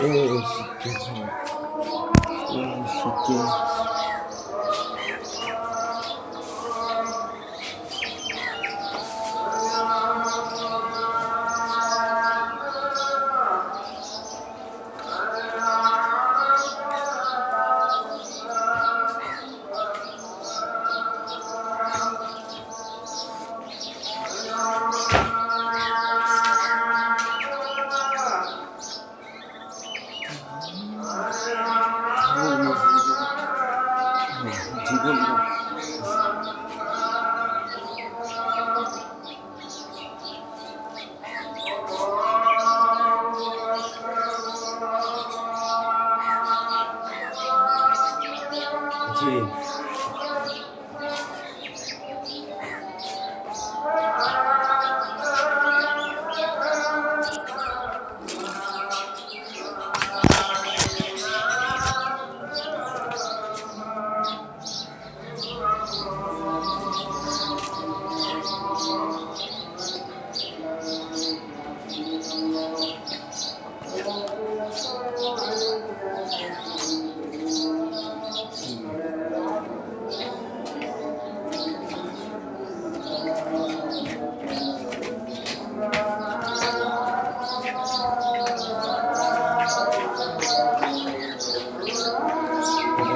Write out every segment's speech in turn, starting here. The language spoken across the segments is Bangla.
শিখে জীবন জি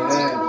হ্যাঁ জি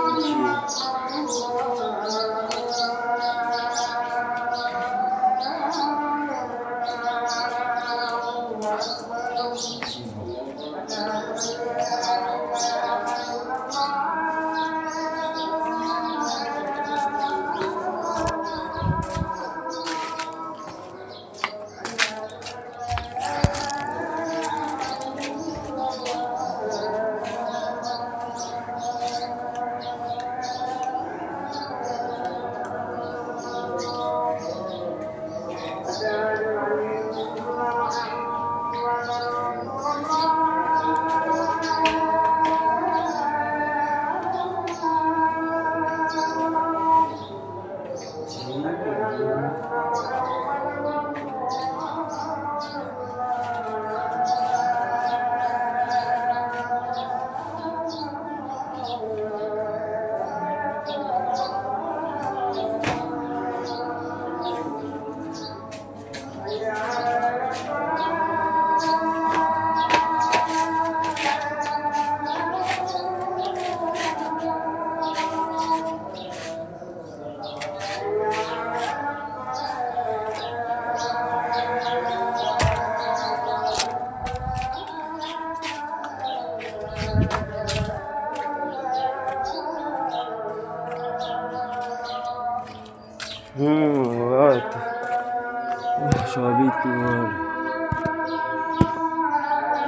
সবই তোমার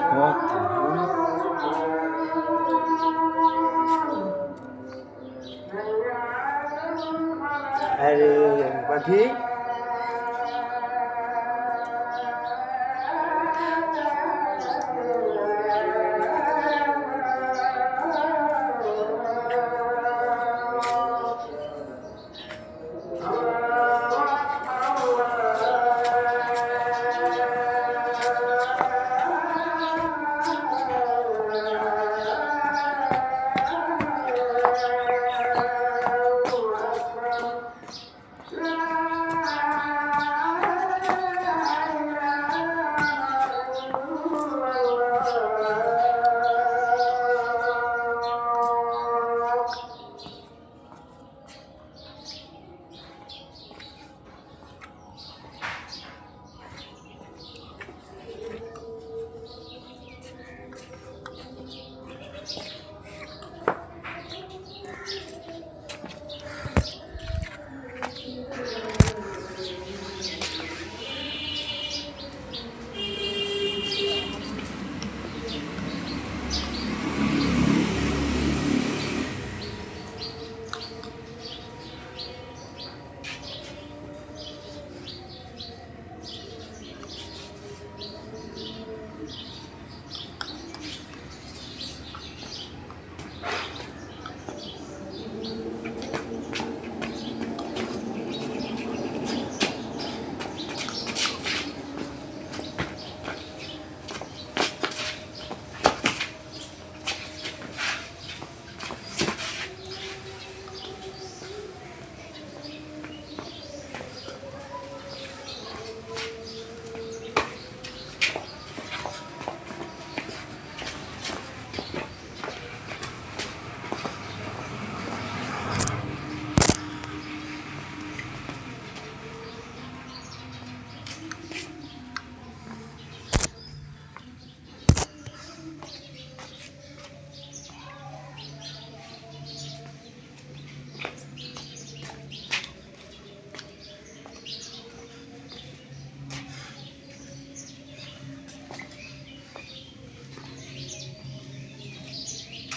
কথা আরে পাখি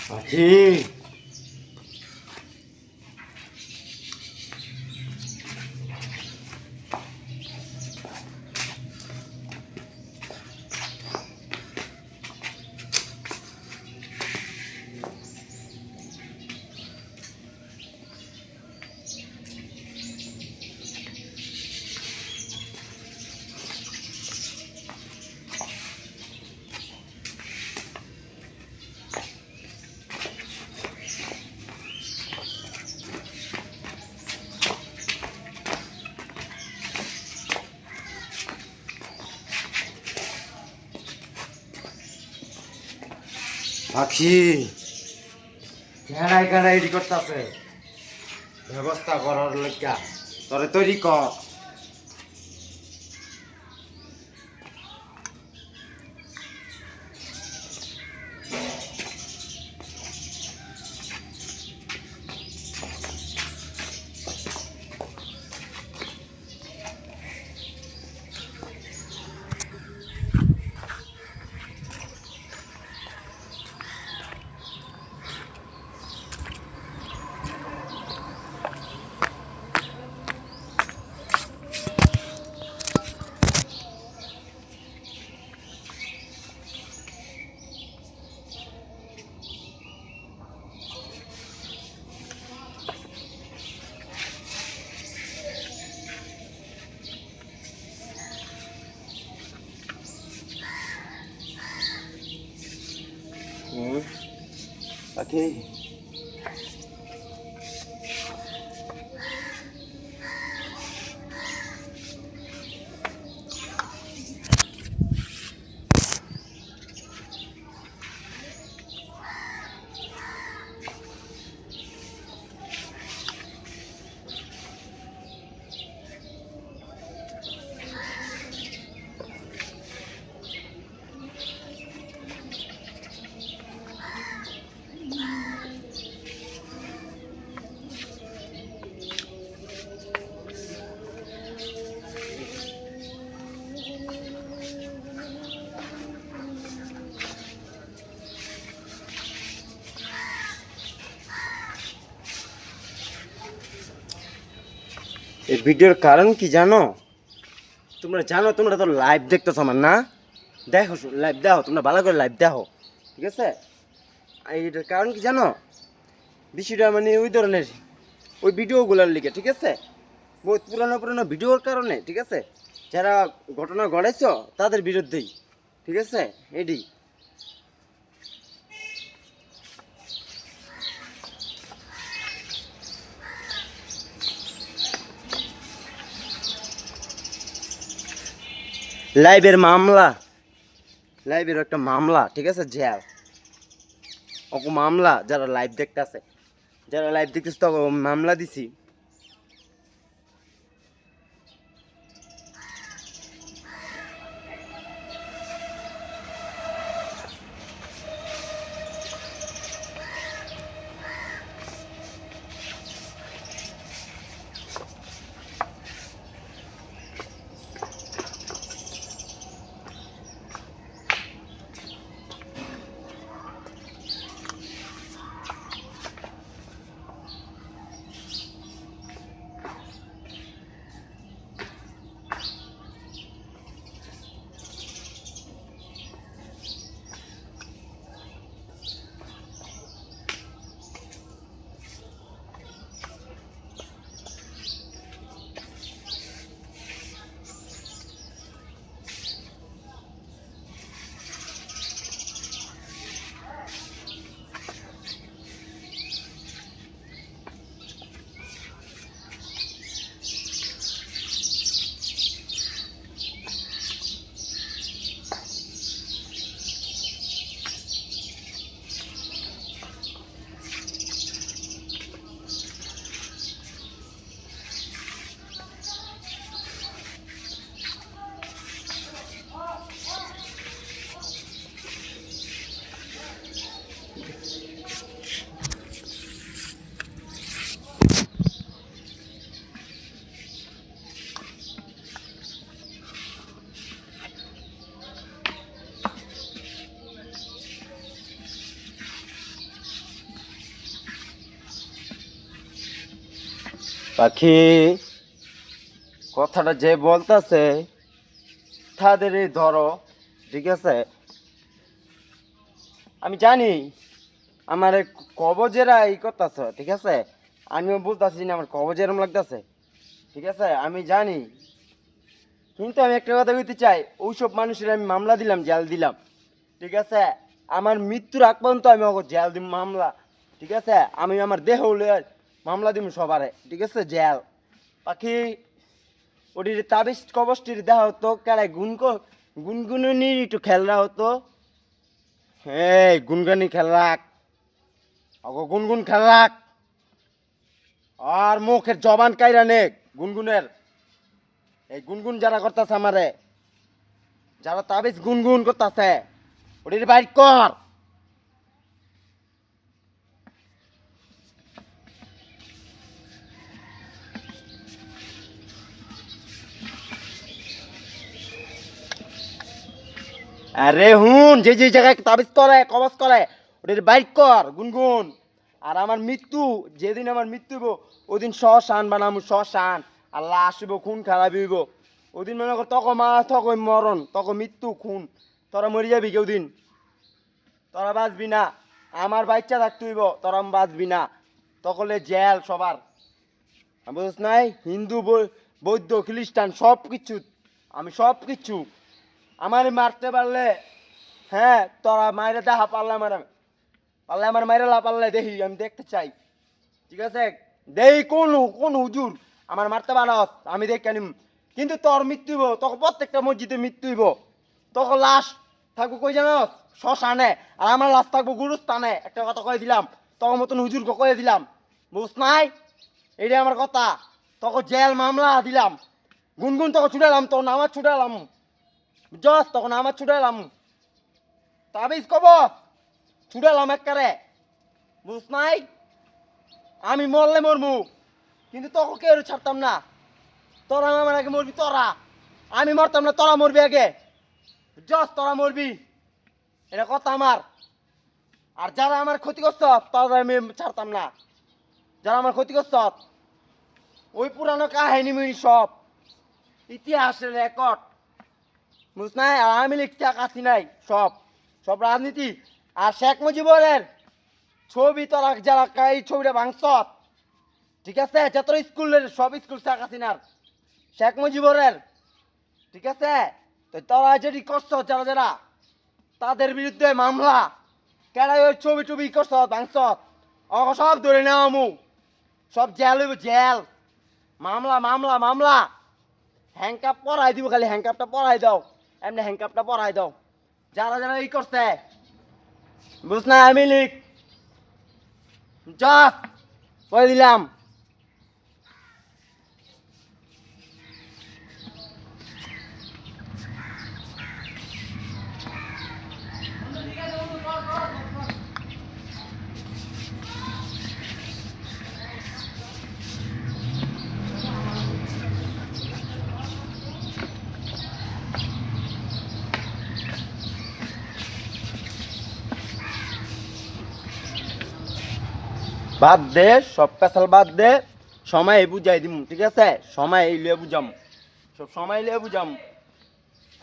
পাখি পাখি কেনাই কেনাই রেডি করতেছে ব্যবস্থা করার লইগা তোরে তৈরি কর। পাখি এই ভিডিওর কারণ কি জানো? তোমরা জানো, তোমরা তো লাইভ দেখতেছো আমার, না? দেখো, লাইভ দেখো, তোমরা ভালো করে লাইভ দেখো, ঠিক আছে? এটার কারণ কি জানো? বিষয়টা মানে ওই ধরনের ওই ভিডিওগুলোর লিগে, ঠিক আছে? বহুত পুরানো পুরানো ভিডিওর কারণে, ঠিক আছে? যারা ঘটনা ঘটাইছ তাদের বিরুদ্ধেই, ঠিক আছে? এডি লাইভের মামলা, লাইভের একটা মামলা, ঠিক আছে? জেল ওকে মামলা, যারা লাইভ দেখতে আছে, যারা লাইভ দেখতেছে তো মামলা দিছি। পাখি কথাটা যে বলতেছে তাদেরই ধরো, ঠিক আছে? আমি জানি আমার কবজেরা এই করতেছে, ঠিক আছে? আমিও বুঝতেছি না আমার কবজ এরম লাগতেছে, ঠিক আছে? আমি জানি, কিন্তু আমি একটা কথা বলতে চাই, ওইসব মানুষের আমি মামলা দিলাম, জেল দিলাম, ঠিক আছে? আমার মৃত্যুর আগ পর্যন্ত আমি ওকে জেল দিব, মামলা, ঠিক আছে? আমি আমার দেহ লইয়া মামলা দিব সবারে, ঠিক আছে? জেল। পাখি ওটির তাবিজ কবজটির দেহ হতো কেড়াই গুনগুনির একটু খেলরা হতো। হ্যাঁ, গুনগুনি খেল রাখ, ওগো গুনগুন খেল রাখ। আর মুখের জবান কাইরা নে গুনগুনের। এই গুনগুন যারা করতেছে আমারে, যারা তাবিজ গুনগুন করতেছে, ওটির বাইর কর। আরে হুন, যে যে জায়গায় তাবিজ করে কবজ করে ওটির বাইর কর গুনগুন। আর আমার মৃত্যু, যেদিন আমার মৃত্যু হইব ওদিন শ্মশান বানাবো, শ্মশান। আল্লাহ আসিব, খুন খারাপ হইব ওদিন। মনে কর তক মা, তক মরণ, তক মৃত্যু, খুন। তোরা মরে যাবি কেউ দিন, তোরা বাঁচবি না। আমার বাচ্চা থাকতে হইব, তোরা বাঁচবি না। তকলে জেল সবার, বুঝছ নাই? হিন্দু বৌদ্ধ খ্রিস্টান সব কিছু, আমি সব কিছু। আমার মারতে পারলে, হ্যাঁ, তোরা মাইরে দেখা পারলে আমার, পারলে আমার মাইরে লা পারলে দেখি, আমি দেখতে চাই, ঠিক আছে? দেই কোন কোন হুজুর আমার মারতে পারস, আমি দেখ কেন। কিন্তু তোর মৃত্যু হইব, তখন প্রত্যেকটা মসজিদে মৃত্যু হইব। তখন লাশ থাকবো কই জানস? শ্মশানে। আর আমার লাশ থাকবো গুরুস্থানে। একটা কথা কয়ে দিলাম, তখন মতন হুজুরকে কয়ে দিলাম, বুঝ নাই? এইটাই আমার কথা। তখন জেল মামলা দিলাম, গুনগুন তখন ছুটালাম, তখন আমার ছুটালাম, জস তখন আমার ছুটালাম, তাবিজ কবজ ছুটালাম একবারে, বুঝ নাই? আমি মরলে মরমু, কিন্তু তখন কেউ ছাড়তাম না। তোরা আমার আগে মরবি, তোরা। আমি মরতাম না, তোরা মরবি আগে, জস তোরা মরবি, এটা কথা আমার। আর যারা আমার ক্ষতিগ্রস্ত তারা আমি ছাড়তাম না, যারা আমার ক্ষতিগ্রস্ত। ওই পুরানো কাহিনী মিনি সব ইতিহাসের রেকর্ড, বুঝ নাই? আর আমি লিখতে আকাশি নাই, সব সব রাজনীতি। আর শেখ মুজিবরের ছবি তোরা যারা এই ছবিটা ভাঙছ, ঠিক আছে? যত স্কুলের সব স্কুল শেখ হাসিনার, শেখ মুজিবরের, ঠিক আছে? তো তোরা যেটি করছ যারা যারা, তাদের বিরুদ্ধে মামলা, কেডাই ওই ছবি টবি করছ ভাঙছ, সব ধরে নেওয়া মু, সব জেল হইব, জেল। মামলা মামলা মামলা। হ্যাংকাপ পরাই দিব, খালি হ্যাংকাপটা পরাই দাও, এমনি হ্যাংকাপটা পরাই দাও যারা যারা ই করছে, বুঝ না? আমি লিখ জাস কয়ে দিলাম। বাদ দে, সব পেশাল বাদ দে, সময় বুঝাই দিম, ঠিক আছে? সময় লিয়ে বুঝাম, সব সময় লিয়ে বুঝাম।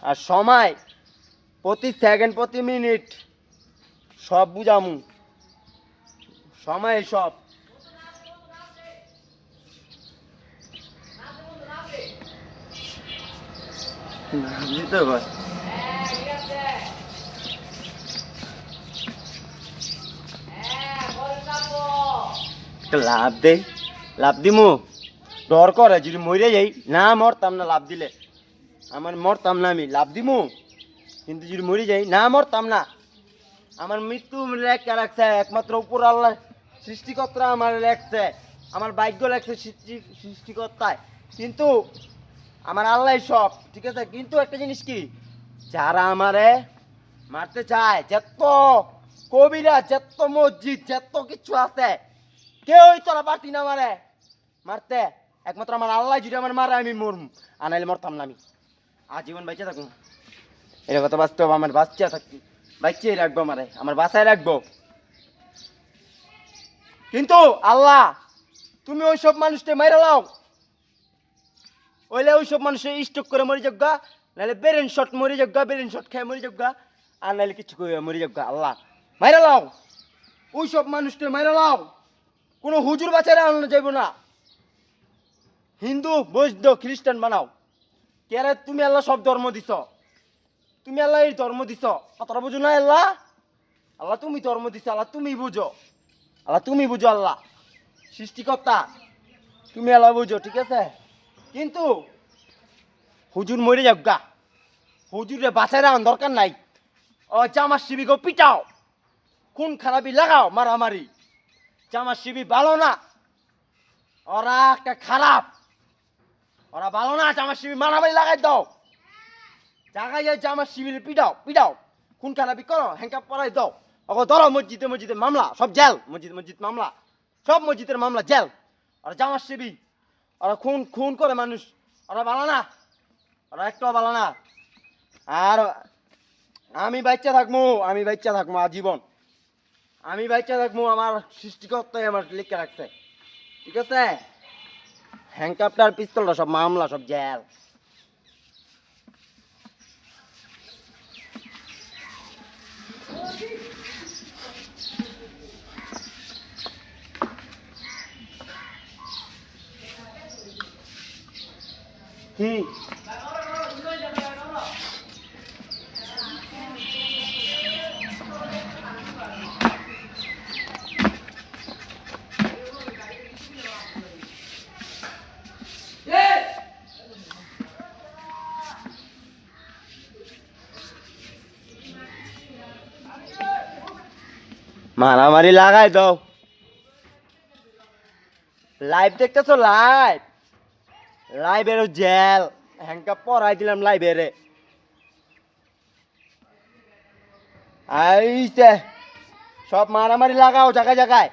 আর সময় প্রতি সেকেন্ড প্রতি মিনিট সব বুঝামু, সময় সব। বুঝতে পার লাভ দে, লাভ দিমু, ডর করে যদি মরে যাই না, মরতাম না লাভ দিলে, আমার মরতাম না, আমি লাভ দিমু, কিন্তু যদি মরে যাই না, মরতাম না। আমার মৃত্যু লেখা রাখছে একমাত্র উপর আল্লাহ সৃষ্টিকর্তা আমার লেখছে, আমার ভাগ্য লেখছে সৃষ্টিকর্তায়, কিন্তু আমার আল্লাহ সব, ঠিক আছে? কিন্তু একটা জিনিস কি, যারা আমারে মারতে চায়, যত কবিরা, যত মসজিদ, যত কিছু আছে, কেউই তোরা পারতি না মারে মারতে। একমাত্র আমার আল্লাহ যদি আমার মারে আমি মরম, আনাইলে মরতাম না আমি, আজীবন বেঁচে থাকুন। এটা কথা বাস্তব, আমার বাচ্চা থাকি, বাচ্চাই রাখবো আমারে, আমার বাসায় রাখবো। কিন্তু আল্লাহ তুমি ওইসব মানুষকে মাইরা লাও, ওইলে ওইসব মানুষের স্ট্রোক করে মরি যোগ্যা, নাহলে ব্রেন শট মরি যোগ্যা, ব্রেন শট খেয়ে মরি যোগ্যা, আর নাহলে কিছু করে মরি যোগ্যা। আল্লাহ মাইরা লাও, ওইসব মানুষকে মাইরা লাও। কোনো হুজুর বাচ্চারা আনানো যাইব না। হিন্দু বৌদ্ধ খ্রিস্টান বানাও। কেরে তুমি আল্লাহ সব ধর্ম দিছ, তুমি আল্লাহ এই ধর্ম দিছ, কতটা বুঝো না আল্লাহ? আল্লাহ তুমি ধর্ম দিছ, আল্লাহ তুমি বুঝো, আল্লাহ তুমি বুঝো, আল্লাহ সৃষ্টিকর্তা তুমি আল্লাহ বুঝো, ঠিক আছে? কিন্তু হুজুর মরে যাক গা, হুজুরে বাঁচায় রাখার দরকার নাই। ও জামার শিবিকে পিটাও, খুন খারাপি লাগাও, মারামারি। জামার শিবি ভালো না, ওরা একটা খারাপ, ওরা ভালো না। জামার শিবি মারামারি লাগাই দাও, জায়গায় যায় জামার শিবিরে পিটাও, পিটাও, খুন খারাপি করো, হ্যাঙ্কাপ পরাই দাও। ওকে ধরো, মসজিদে মসজিদের মামলা সব জেল, মসজিদ মসজিদ মামলা, সব মসজিদের মামলা জেল। ওরা জামার শিবি, ওরা খুন খুন করে মানুষ, ওরা ভালো না, ওরা একটাও ভালো না। আর আমি বাচ্চা থাকবো, আমি বাচ্চা থাকবো আজীবন, আমি বাচ্চা থাকবো, আমার সৃষ্টিকর্তাই আমার লিখে রাখছে, ঠিক আছে? হ্যাংকাপটার পিস্তলটা সব মামলা সব জেল। কি মারামারি লাগাই দাও, লাইভ দেখতেছো? লাইভ, লাইভেরও জেল, হ্যাংকাপ পরাই দিলাম লাইভেরে। আইছে সব মারামারি লাগাও জায়গায় জায়গায়।